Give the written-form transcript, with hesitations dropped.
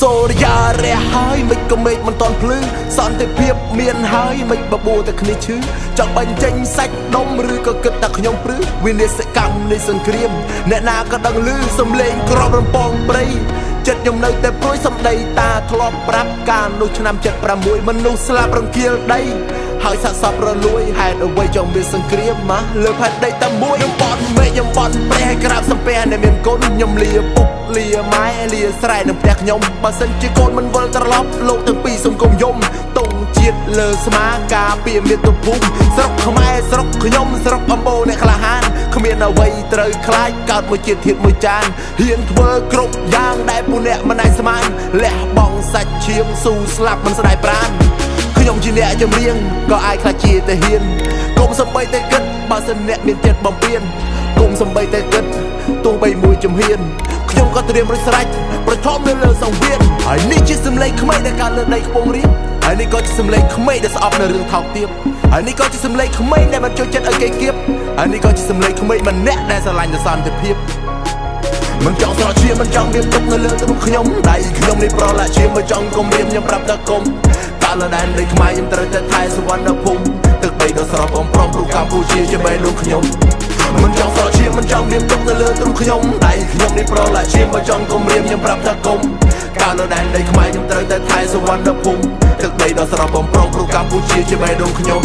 សូរិយារះហើយមិនក៏មេឃមិនតន់ភ្លឺសន្តិភាពមានហើយមិនបបួលតែគ្នាឈឺចង់បាញ់ចេញសាច់ដុំឬក៏គិតតែខ្ញុំព្រឺវិនិស្សកម្មនៃសង្គ្រាមអ្នកណាក៏ដឹងឮសំឡេងក្របរំពងព្រៃចិត្តខ្ញុំនៅតែព្រួយសំដីតាធ្លាប់ប្រាប់កាលនោះឆ្នាំ76មនុស្សស្លាប់រង្គាលដីហើយសាកសពរលួយហេតុអ្វីចង់មានសង្គ្រាមមកលើផែនដីតែមួយខ្ញុំបន់មេឃខ្ញុំបន់ព្រះឲ្យក្រាបសំពះអ្នកមានគុណខ្ញុំលាពុកលាម៉ែលាស្រែនឹងផ្ទះខ្ញុំបើសិនជាកូនមិនវិលត្រឡប់លោកទាំងពីរសង្គមយំទងជាតិលើស្មាការពារមាតុភូមិស្រុកខ្មែរស្រុកខ្ញុំស្រុកអំបូរអ្នកក្លាហានគ្មានអ្វីត្រូវខ្លាចកើតមួយជាតិធៀបមួយចានហ៊ានធ្វើគ្រប់យ៉ាងដែលពួកអ្នកមិនអាចស្មានលះបង់សាច់ឈាមស៊ូស្លាប់មិនស្ដាយប្រាណខ្ញុំជាអ្នកចម្រៀងក៏អាចខ្លាចជាតែហ៊ានកុំសំបីតែគិតបើសិនអ្នកមានចិត្តបំពេញកុំសំបីតែគិតទោះបីមួយជំហានខ្ញុំក៏ត្រៀមរួចស្រេចប្រឈមនៅលើសង្វៀនហើយនេះជាសម្លេងក្មេងដែលកើតលើដីខ្ពង់រាបហើយនេះក៏ជាសម្លេងក្មេងដែលស្អប់នៅរឿងថោកទាបហើយនេះក៏ជាសម្លេងក្មេងដែលមិនចូលចិត្តឲ្យគេគៀបហើយនេះក៏ជាសម្លេងក្មេងម្នាក់ដែលស្រឡាញ់តែសន្តិភាពមិនចង់ស្រកឈាមមិនចង់មានទុកនៅលើទ្រូងខ្ញុំដៃខ្ញុំនេះប្រឡាក់ឈាមមិនចង់គំរាមខ្ញុំប្រាប់តែគុំកាលលើដែនដីខ្មែរខ្ញុំត្រូវតែថែសុវណ្ណភូមិទឹកដីដ៏ស្រស់បំព្រងព្រោះកម្ពុជាជាបេះដូងខ្ញុំមិនចង់ស្រកឈាមមិនចង់មានទុកនៅលើទ្រូងខ្ញុំដៃខ្ញុំនេះប្រឡាក់ឈាមមិនចង់គំរាមខ្ញុំប្រាប់តែគុំកាលលើដែនដីខ្មែរខ្ញុំត្រូវតែថែសុវណ្ណភូមិទឹកដីដ៏ស្រស់បំព្រងព្រោះកម្ពុជាជាបេះដូងខ្ញុំ